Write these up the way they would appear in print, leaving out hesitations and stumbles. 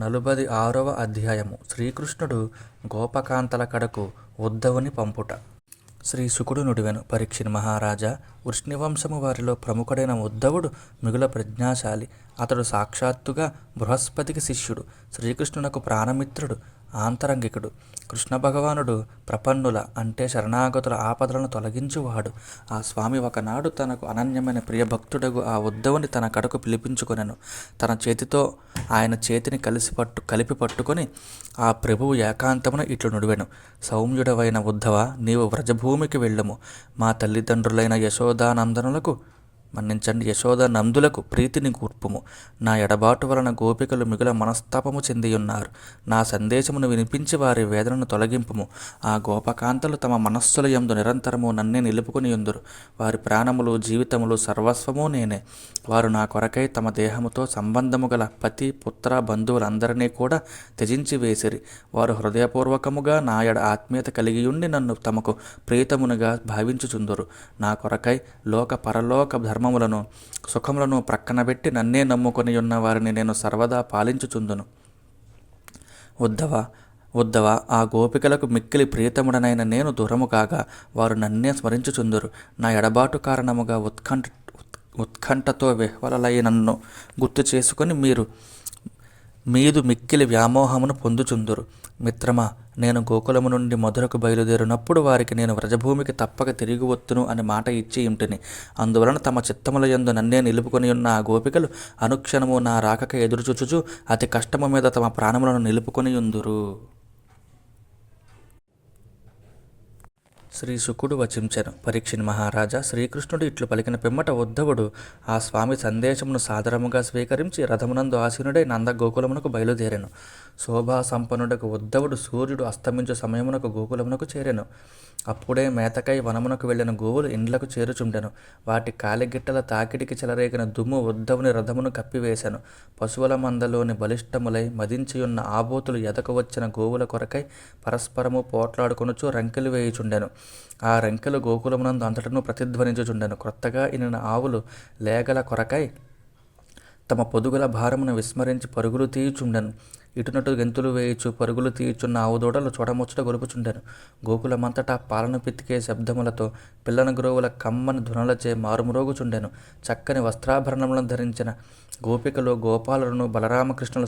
46వ అధ్యాయము. శ్రీకృష్ణుడు గోపకాంతల కడకు ఉద్ధవుని పంపుట. శ్రీ శుకుడు నుడివెను. పరీక్షిన్ మహారాజా, వృష్ణివంశము వారిలో ప్రముఖుడైన ఉద్ధవుడు మిగుల ప్రజ్ఞాశాలి. అతడు సాక్షాత్తుగా బృహస్పతికి శిష్యుడు, శ్రీకృష్ణునకు ప్రాణమిత్రుడు, ఆంతరంగికుడు. కృష్ణ భగవానుడు ప్రపన్నుల అంటే శరణాగతుల ఆపదలను తొలగించువాడు. ఆ స్వామి ఒకనాడు తనకు అనన్యమైన ప్రియభక్తుడగు ఆ ఉద్ధవుని తన కడకు పిలిపించుకొనెను. తన చేతితో ఆయన చేతిని కలిపి పట్టుకొని ఆ ప్రభువు ఏకాంతమున ఇట్లు నుడివెను. సౌమ్యుడవైన ఉద్ధవ, నీవు వ్రజభూమికి వెళ్ళము. మా తల్లిదండ్రులైన యశోదానందులకు ప్రీతిని కూర్పుము. నా ఎడబాటు వలన గోపికలు మిగుల మనస్తాపము చెందియున్నారు. నా సందేశమును వినిపించి వారి వేదనను తొలగింపుము. ఆ గోపకాంతలు తమ మనస్సుల యందు నిరంతరము నన్నే నిలుపుకొనియుందురు. వారి ప్రాణములు, జీవితములు, సర్వస్వము నేనే. వారు నా కొరకై తమ దేహముతో సంబంధము గల పతి, పుత్ర, బంధువులందరినీ కూడా త్యజించి వేసిరి. వారు హృదయపూర్వకముగా నా ఎడ ఆత్మీయత కలిగియుండి నన్ను తమకు ప్రీతమునుగా భావించుచుందురు. నా కొరకై లోక పరలోక ధర్మములను, సుఖములను ప్రక్కనబెట్టి నన్నే నమ్ముకొని ఉన్న వారిని నేను సర్వదా పాలించుచుందును. ఉద్ధవ, ఆ గోపికలకు మిక్కిలి ప్రియతముడనైన నేను దూరము కాగా వారు నన్నే స్మరించుచుందురు. నా ఎడబాటు కారణముగా ఉత్కంఠతో విహ్వలలై నన్ను గుర్తు చేసుకొని మీదు మిక్కిలి వ్యామోహమును పొందుచుందురు. మిత్రమా, నేను గోకులము నుండి మధురకు బయలుదేరినప్పుడు వారికి నేను వ్రజభూమికి తప్పక తిరిగి వత్తును అని మాట ఇచ్చి ఉంటిని. అందువలన తమ చిత్తముల యందు నన్నే నిలుపుకొని ఉన్న ఆ గోపికలు అనుక్షణము నా రాకక ఎదురుచూచుచు అతి కష్టము మీద తమ ప్రాణములను నిలుపుకొని యుందురు. శ్రీ శుకుడు వచించెను. పరీక్షిన్ మహారాజా, శ్రీకృష్ణుడు ఇట్లు పలికిన పిమ్మట ఉద్ధవుడు ఆ స్వామి సందేశమును సాదరముగా స్వీకరించి రథమునందు ఆసీనుడై నంద గోకులమునకు బయలుదేరెను. శోభా సంపన్నుడకు ఉద్ధవుడు సూర్యుడు అస్తమించు సమయమునకు గోకులమునకు చేరెను. అప్పుడే మేతకై వనమునకు వెళ్ళిన గోవులు ఇండ్లకు చేరుచుండెను. వాటి కాలిగిట్టల తాకిడికి చెలరేగిన దుమ్ము ఉద్ధవుని రథమును కప్పివేశెను. పశువుల మందలోని బలిష్టములై మదించియున్న ఆబోతులు ఎదకు వచ్చిన గోవుల కొరకై పరస్పరము పోట్లాడుకొనుచు రంకెలు వేయుచుండెను. ఆ రంకెలు గోకులమునందు అంతటను ప్రతిధ్వనించుచుండెను. క్రొత్తగా ఇనిన ఆవులు లేగల కొరకై తమ పొదుగుల భారమును విస్మరించి పరుగులు తీయుచుండెను. ఇటునటు గెంతులు వేయుచు పరుగులు తీయుచున్న ఆవుదూడలు చూడముచ్చట గొలుపుచుండెను. గోకులమంతటా పాలను పితికే శబ్దములతో పిల్లన గురువుల కమ్మని ధ్వనులచే మారుమ్రోగుచుండెను. చక్కని వస్త్రాభరణములను ధరించిన గోపికలు గోపాలులను బలరామకృష్ణుల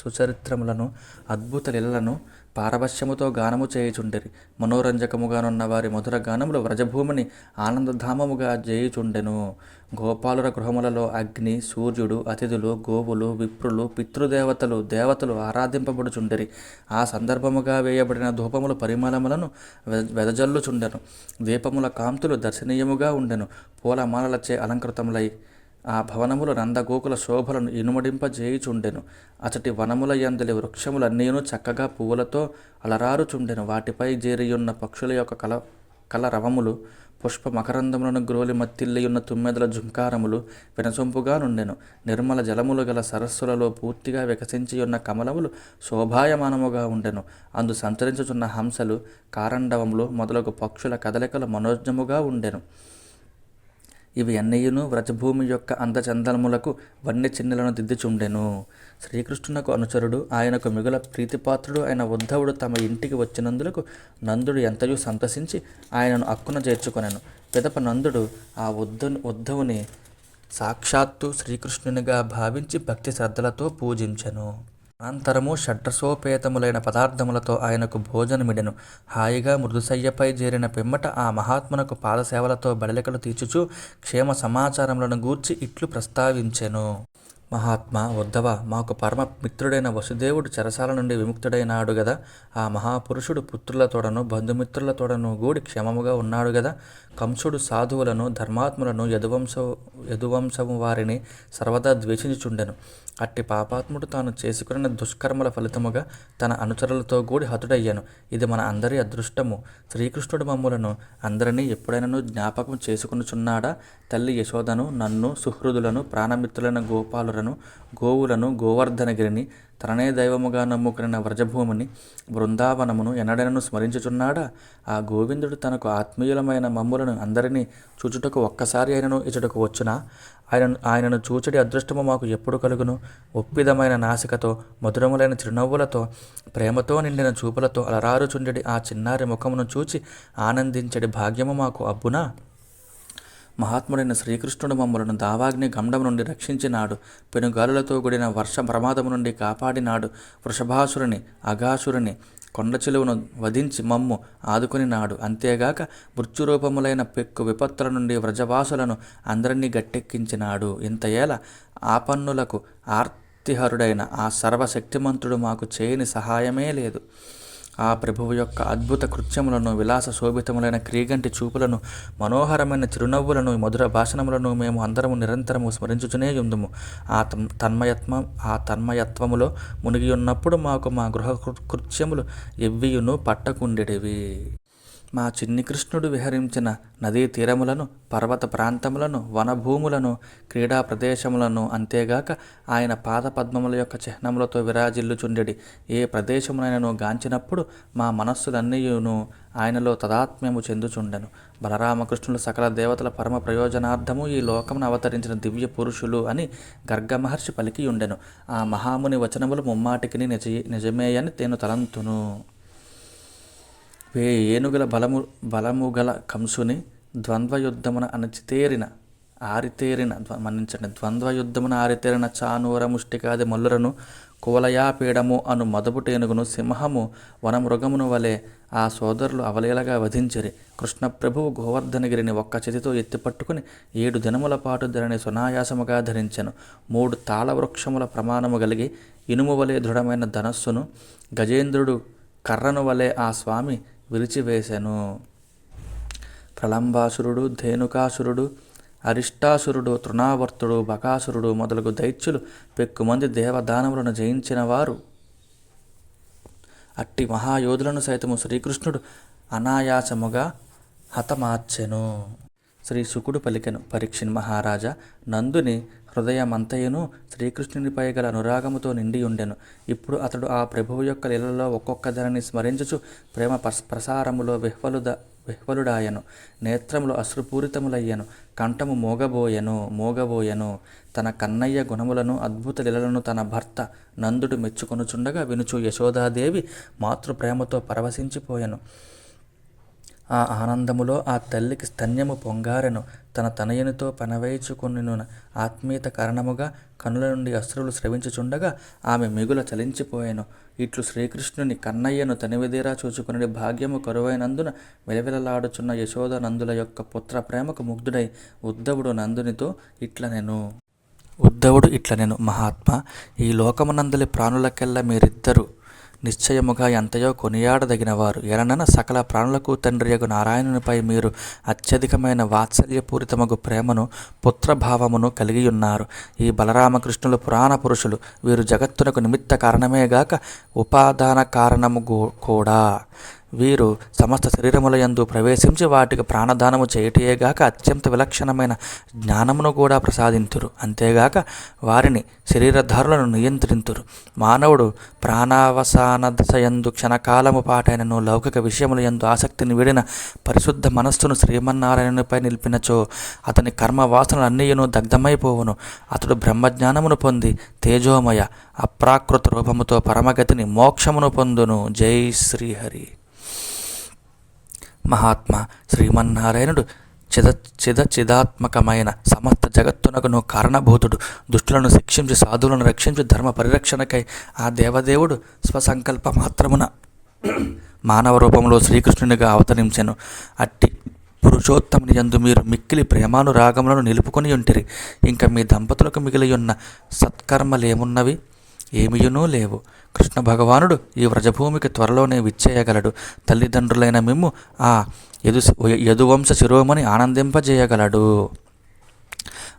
సుచరిత్రములను, అద్భుత లీలలను పారవశ్యముతో గానము చేయుచుండిరి. మనోరంజకముగానున్న వారి మధుర గానములు వ్రజభూమిని ఆనందధామముగా జేయుచుండెను. గోపాలుర గృహములలో అగ్ని, సూర్యుడు, అతిథులు, గోవులు, విప్రులు, దేవతలు ఆరాధింపబడుచుండిరి. ఆ సందర్భముగా వేయబడిన ధూపముల పరిమళములను వెదజల్లుచుండెను. దీపముల కాంతులు దర్శనీయముగా ఉండెను. పూలమాలలచే అలంకృతములై ఆ భవనములు నందగోకుల శోభలను ఇనుమడింపజేయుచుండెను. అచటి వనముల యందలి వృక్షములన్నీను చక్కగా పువ్వులతో అలరారుచుండెను. వాటిపై జేరియున్న పక్షుల యొక్క కలరవములు, పుష్ప మకరందములను గ్రోలి మత్తిల్లియున్న తుమ్మెదల జుంకారములు వినసొంపుగా నుండెను. నిర్మల జలములు గల సరస్సులలో పూర్తిగా వికసించియున్న కమలములు శోభాయమానముగా ఉండెను. అందు సంచరించుచున్న హంసలు, కారండవములు మొదలగు పక్షుల కదలికలు మనోజ్ఞముగా ఉండెను. ఇవి అన్నయ్యను వ్రజభూమి యొక్క అందచందనములకు వన్య చిన్నెలను దిద్దుచుండెను. శ్రీకృష్ణునకు అనుచరుడు, ఆయనకు మిగుల ప్రీతిపాత్రుడు అయిన ఉద్ధవుడు తమ ఇంటికి వచ్చినందులకు నందుడు ఎంతయూ సంతసించి ఆయనను అక్కున చేర్చుకొనెను. పిదప నందుడు ఆ ఉద్ధవుని సాక్షాత్తు శ్రీకృష్ణునిగా భావించి భక్తి శ్రద్ధలతో పూజించెను. అనంతరము షడ్రసోపేతములైన పదార్థములతో ఆయనకు భోజనమిడెను. హాయిగా మృదుశయ్యపై చేరిన పిమ్మట ఆ మహాత్మునకు పాదసేవలతో బడలికలు తీర్చుచు క్షేమ సమాచారములను గూర్చి ఇట్లు ప్రస్తావించెను. మహాత్మా, ఉద్ధవ, మాకు పరమ మిత్రుడైన వసుదేవుడు చెరసాల నుండి విముక్తుడైనాడు గదా. ఆ మహాపురుషుడు పుత్రులతోడను బంధుమిత్రులతోడను గూడి క్షేమముగా ఉన్నాడు గదా. కంసుడు సాధువులను, ధర్మాత్ములను, యదువంశము వారిని సర్వదా ద్వేషించుచుండెను. అట్టి పాపాత్ముడు తాను చేసుకున్న దుష్కర్మల ఫలితముగా తన అనుచరులతో గూడి హతుడయ్యను. ఇది మన అందరి అదృష్టము. శ్రీకృష్ణుడు మమ్ములను అందరినీ ఎప్పుడైనను జ్ఞాపకం చేసుకునుచున్నాడా? తల్లి యశోదను, నన్ను, సుహృదులను, ప్రాణమిత్రులైన గోపాలుర గోపాలులను, గోవులను, గోవర్ధనగిరిని, తననే దైవముగా నమ్ముకున్న వ్రజభూమిని, బృందావనమును ఎన్నడనను స్మరించుచున్నాడా? ఆ గోవిందుడు తనకు ఆత్మీయులమైన మమ్ములను అందరినీ చూచుటకు ఒక్కసారి అయినను ఇచుటకు వచ్చునా? ఆయనను చూచడి అదృష్టము మాకు ఎప్పుడు కలుగును? ఒప్పిదమైన నాసికతో, మధురములైన చిరునవ్వులతో, ప్రేమతో నిండిన చూపులతో అలరారుచుండెడి ఆ చిన్నారి ముఖమును చూచి ఆనందించడి భాగ్యము మాకు అబ్బునా? మహాత్ముడైన శ్రీకృష్ణుడు మమ్మలను దావాగ్ని గండం నుండి రక్షించినాడు. పెనుగాలులతో కూడిన వర్ష ప్రమాదము నుండి కాపాడినాడు. వృషభాసురుని, అఘాసురుని, కొండ చిలువను వధించి మమ్ము ఆదుకొనినాడు. అంతేగాక మృత్యురూపములైన పెక్కు విపత్తుల నుండి వ్రజవాసులను అందరినీ గట్టెక్కించినాడు. ఇంతయేళ ఆపన్నులకు ఆర్తిహరుడైన ఆ సర్వశక్తిమంతుడు మాకు చేయని సహాయమే లేదు. ఆ ప్రభువు యొక్క అద్భుత కృత్యములను, విలాస శోభితములైన క్రీగంటి చూపులను, మనోహరమైన చిరునవ్వులను, మధుర భాషణములను మేము అందరము నిరంతరము స్మరించుచునే యుందుము. ఆ తన్మయత్వములో మునిగి ఉన్నప్పుడు మాకు మా గృహ కృత్యములు ఎవ్వియును పట్టకుండెడివి. మా చిన్ని కృష్ణుడు విహరించిన నదీ తీరములను, పర్వత ప్రాంతములను, వనభూములను, క్రీడా ప్రదేశములను, అంతేగాక ఆయన పాదపద్మముల యొక్క చిహ్నములతో విరాజిల్లుచుండెడి ఏ ప్రదేశమునైనను గాంచినప్పుడు మా మనస్సులన్నీయును ఆయనలో తదాత్మ్యము చెందుచుండెను. బలరామకృష్ణులు సకల దేవతల పరమ ప్రయోజనార్థము ఈ లోకమును అవతరించిన దివ్య పురుషులు అని గర్గ మహర్షి పలికియుండెను. ఆ మహాముని వచనములు ముమ్మాటికిని నిజమేయని నేను తలంతును. ఏనుగుల బలముగల కంసుని ద్వంద్వయుద్ధమున ఆరితేరిన చానూర ముష్టికాది మల్లురను, కువలయాపీడము అను మదపుటేనుగును, సింహము వనమృగమును వలె ఆ సోదరులు అవలీలగా వధించిరి. కృష్ణప్రభువు గోవర్ధనగిరిని ఒక్క చేతితో ఎత్తిపట్టుకుని 7 దినముల పాటు దానిని సునాయాసముగా ధరించెను. 3 తాళవృక్షముల ప్రమాణము కలిగి ఇనుము వలె దృఢమైన ధనస్సును, గజేంద్రుడు కర్రను వలె ఆ స్వామి విరిచివేశెను. ప్రళంబాసురుడు, ధేనుకాసురుడు, అరిష్టాసురుడు, తృణావర్తుడు, బకాసురుడు మొదలగు దైత్యులు పెక్కుమంది దేవదానములను జయించిన వారు. అట్టి మహాయోధులను సైతము శ్రీకృష్ణుడు అనాయాసముగా హతమార్చెను. శ్రీ శుకుడు పలికెను, పరీక్షిన్ మహారాజా, నందుని హృదయమంతయును శ్రీకృష్ణునిపై గల అనురాగముతో నిండియుండెను. ఇప్పుడు అతడు ఆ ప్రభువు యొక్క లీలలో ఒక్కొక్క ధరని స్మరించుచు ప్రేమ ప్రసారములో విహ్వలుడాయను. నేత్రములు అశ్రుపూరితములయ్యను, కంఠము మోగబోయెను. తన కన్నయ్య గుణములను, అద్భుత లీలలను తన భర్త నందుడు మెచ్చుకొనుచుండగా వినుచు యశోదాదేవి మాతృప్రేమతో పరవశించిపోయెను. ఆ ఆనందములో ఆ తల్లికి స్తన్యము పొంగారెను. తన తనయునితో పనవేచుకొనిన ఆత్మీయత కారణముగా కనుల నుండి అశ్రులు స్రవించుచుండగా ఆమె మిగుల చలించిపోయెను. ఇట్లు శ్రీకృష్ణుని కన్నయ్యను తనివిదీరా చూచుకుని భాగ్యము కరువైనందున విలవిలలాడుచున్న యశోద నందుల యొక్క పుత్ర ప్రేమకు ముగ్ధుడై ఉద్ధవుడు ఇట్లనెను, మహాత్మా, ఈ లోకమునందలి ప్రాణులకెల్లా మీరిద్దరు నిశ్చయముగా ఎంతయో కొనియాడదగినవారు. ఎలనన సకల ప్రాణులకు తండ్రియగు నారాయణునిపై మీరు అత్యధికమైన వాత్సల్యపూరితమగు ప్రేమను, పుత్రభావమును కలిగియున్నారు. ఈ బలరామకృష్ణులు పురాణ పురుషులు. వీరు జగత్తునకు నిమిత్త కారణమేగాక ఉపాదాన కారణము కూడా. వీరు సమస్త శరీరములయందు ప్రవేశించి వాటికి ప్రాణదానము చేయుటయేగాక అత్యంత విలక్షణమైన జ్ఞానమును కూడా ప్రసాదింతురు. అంతేగాక వారిని శరీరధారులను నియంత్రింతురు. మానవుడు ప్రాణావసాన దశయందు క్షణకాలము పాటైనను లౌకిక విషయములయందు ఆసక్తిని వీడిన పరిశుద్ధ మనస్సును శ్రీమన్నారాయణునిపై నిలిపినచో అతని కర్మవాసనలు అన్నీయును దగ్ధమైపోవును. అతడు బ్రహ్మజ్ఞానమును పొంది తేజోమయ అప్రాకృత రూపముతో పరమగతిని మోక్షమును పొందును. జై శ్రీహరి. మహాత్మా, శ్రీమన్నారాయణుడు చిదాత్మకమైన సమస్త జగత్తునకును కారణభూతుడు. దుష్టులను శిక్షించి సాధువులను రక్షించి ధర్మ పరిరక్షణకై ఆ దేవదేవుడు స్వసంకల్ప మాత్రమున మానవ రూపంలో శ్రీకృష్ణునిగా అవతరించెను. అట్టి పురుషోత్తముని యందు మీరు మిక్కిలి ప్రేమానురాగములను నిలుపుకొని ఉంటిరి. ఇంకా మీ దంపతులకు మిగిలియున్న సత్కర్మలేమున్నవి? ఏమియునూ లేవు. కృష్ణ భగవానుడు ఈ వ్రజభూమికి త్వరలోనే విచ్చేయగలడు. తల్లిదండ్రులైన మిమ్ము ఆ యదువంశ శిరోమణి ఆనందింపజేయగలడు.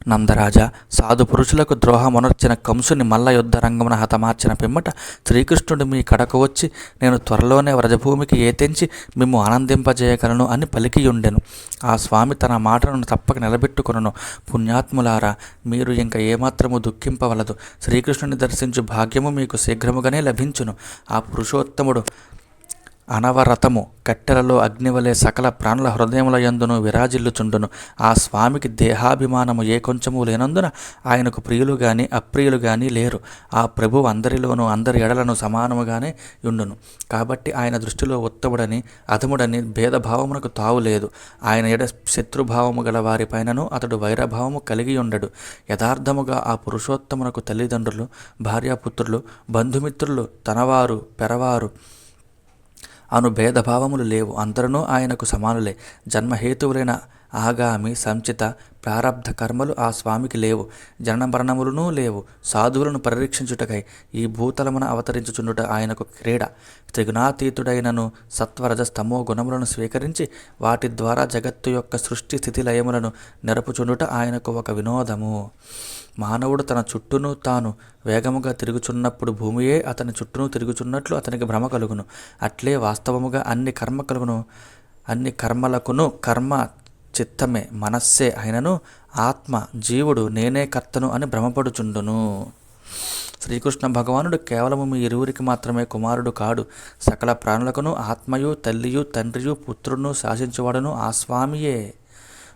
నందరాజా, సాధు పురుషులకు ద్రోహమునర్చిన కంసుని మల్ల యుద్ధ రంగమున హతమార్చిన పిమ్మట శ్రీకృష్ణుడు మీ కడకు వచ్చి, నేను త్వరలోనే వ్రజభూమికి ఏతెంచి మిమ్ము ఆనందింపజేయగలను అని పలికియుండెను. ఆ స్వామి తన మాటను తప్పక నిలబెట్టుకొనును. పుణ్యాత్ములారా, మీరు ఇంక ఏమాత్రము దుఃఖింపవలదు. శ్రీకృష్ణుని దర్శించు భాగ్యము మీకు శీఘ్రముగానే లభించును. ఆ పురుషోత్తముడు అనవరతము కట్టెలలో అగ్నివలే సకల ప్రాణుల హృదయముల యందును విరాజిల్లుచుండును. ఆ స్వామికి దేహాభిమానము ఏ కొంచెము లేనందున ఆయనకు ప్రియులు గాని అప్రియులు గాని లేరు. ఆ ప్రభువు అందరిలోనూ అందరి ఎడలను సమానముగానే యుండును. కాబట్టి ఆయన దృష్టిలో ఉత్తముడని అధముడని భేదభావమునకు తావులేదు. ఆయన ఎడ శత్రుభావము గల వారిపైనను అతడు వైరభావము కలిగి ఉండడు. యథార్థముగా ఆ పురుషోత్తమునకు తల్లిదండ్రులు, భార్యాపుత్రులు, బంధుమిత్రులు, తనవారు, పెరవారు అను భేదభావములు లేవు. అందరూ ఆయనకు సమానులే. జన్మహేతువులైన ఆగామి, సంచిత, ప్రారబ్ధ కర్మలు ఆ స్వామికి లేవు. జనన మరణములను లేవు. సాధువులను పరిరక్షించుటకై ఈ భూతలమున అవతరించుచుండుట ఆయనకు క్రీడ. త్రిగుణాతీతుడైనను సత్వరజస్తమో గుణములను స్వీకరించి వాటి ద్వారా జగత్తు యొక్క సృష్టి స్థితి లయములను నెరపుచుండుట ఆయనకు ఒక వినోదము. మానవుడు తన చుట్టూను తాను వేగముగా తిరుగుచున్నప్పుడు భూమియే అతని చుట్టూను తిరుగుచున్నట్లు అతనికి భ్రమ కలుగును. అట్లే వాస్తవముగా అన్ని కర్మలకును కర్మ చిత్తమే, మనస్సే అయినను ఆత్మ, జీవుడు నేనే కర్తను అని భ్రమపడుచుండును. శ్రీకృష్ణ భగవానుడు కేవలము మీ ఇరువురికి మాత్రమే కుమారుడు కాడు. సకల ప్రాణులకును ఆత్మయు, తల్లియు, తండ్రియు, పుత్రుడును శాసించువాడును ఆ స్వామియే.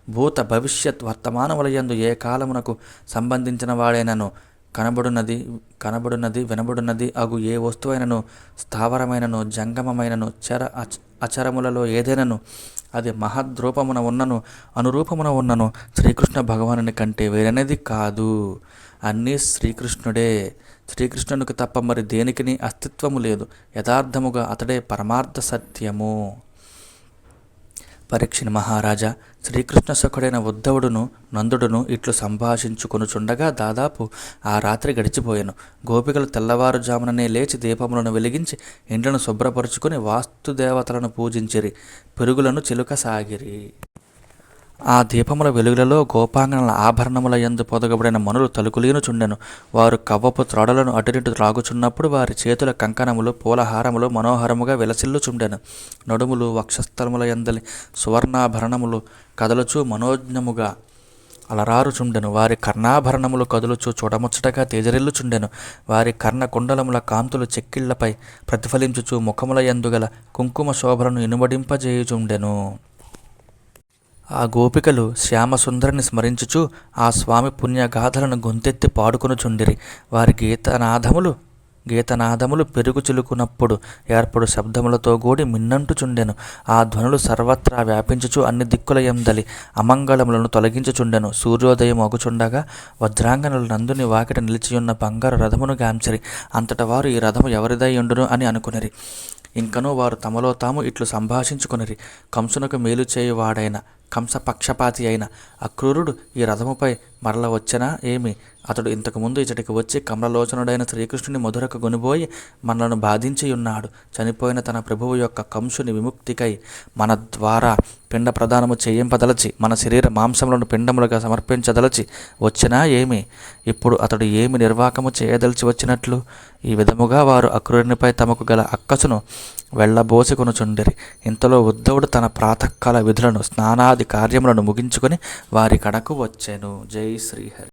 భూత భవిష్యత్ వర్తమానములయందు ఏ కాలమునకు సంబంధించిన వాడైనను కనబడున్నది వినబడున్నది అగు ఏ వస్తువైనను స్థావరమైనను జంగమమైనను అచరములలో ఏదైనను అది మహద్రూపమున ఉన్నను అనురూపమున ఉన్నను శ్రీకృష్ణ భగవానుని కంటే వేరనేది కాదు. అన్నీ శ్రీకృష్ణుడే. శ్రీకృష్ణునికి తప్ప మరి దేనికిని అస్తిత్వము లేదు. యథార్థముగా అతడే పరమార్థ సత్యము. పరీక్షిణి మహారాజా, శ్రీకృష్ణ సఖుడైన ఉద్ధవుడును నందుడును ఇట్లు సంభాషించుకొనుచుండగా దాదాపు ఆ రాత్రి గడిచిపోయాను. గోపికలు తెల్లవారుజాముననే లేచి దీపములను వెలిగించి ఇండ్లను శుభ్రపరుచుకుని వాస్తుదేవతలను పూజించిరి. పెరుగులను చిలుకసాగిరి. ఆ దీపముల వెలుగులలో గోపాంగనల ఆభరణముల యందు పొదగబడిన మనులు తలుకులీనుచుండెను. వారు కవ్వపు త్రోడలను అటునిటు త్రాగుచున్నప్పుడు వారి చేతుల కంకణములు, పూలహారములు మనోహరముగా విలసిల్లుచుండెను. నడుములు, వక్షస్థలముల యందలి సువర్ణాభరణములు కదలుచు మనోజ్ఞముగా అలరారుచుండెను. వారి కర్ణాభరణములు కదులుచు చూడముచ్చటగా తేజరిల్లుచుండెను. వారి కర్ణ కుండలముల కాంతులు చెక్కిళ్లపై ప్రతిఫలించుచు ముఖముల యందుగల కుంకుమ శోభలను ఇనుమడింపజేయుచుండెను. ఆ గోపికలు శ్యామసుందరిని స్మరించుచు ఆ స్వామి పుణ్యగాథలను గొంతెత్తి పాడుకొనుచుండిరి. వారి గీతనాదములు పెరుగు చిలుకునప్పుడు ఏర్పడు శబ్దములతో గూడి మిన్నంటుచుండెను. ఆ ధ్వనులు సర్వత్రా వ్యాపించుచు అన్ని దిక్కుల యందలి అమంగళములను తొలగించుచుండెను. సూర్యోదయం అగుచుండగా వజ్రాంగనులు నందుని వాకిట నిలిచియున్న బంగారు రథమును గాంచిరి. అంతట వారు ఈ రథము ఎవరిదై ఉండును అని అనుకునిరి. ఇంకనూ వారు తమలో తాము ఇట్లు సంభాషించుకొనిరి. కంసునకు మేలు చేయువాడైన కంసపక్షపాతి అయిన అక్రూరుడు ఈ రథముపై మరల వచ్చనా ఏమి? అతడు ఇంతకుముందు ఇచ్చటికి వచ్చి కమలలోచనుడైన శ్రీకృష్ణుని మధురకు గొనిపోయి మనలను బాధించియున్నాడు. చనిపోయిన తన ప్రభువు యొక్క కంసుని విముక్తికై మన ద్వారా పిండ ప్రదానము చేయింపదలచి మన శరీర మాంసములను పిండములుగా సమర్పించదలచి వచ్చినా ఏమి? ఇప్పుడు అతడు ఏమి నిర్వాకము చేయదలిచి వచ్చినట్లు? ఈ విధముగా వారు అక్రూరునిపై తమకు గల అక్కసును వెళ్ళబోసుకొనుచుండిరి. ఇంతలో ఉద్ధవుడు తన ప్రాతకాల విధులను, స్నానాది కార్యములను ముగించుకొని వారి కడకు వచ్చెను. జై శ్రీహరి.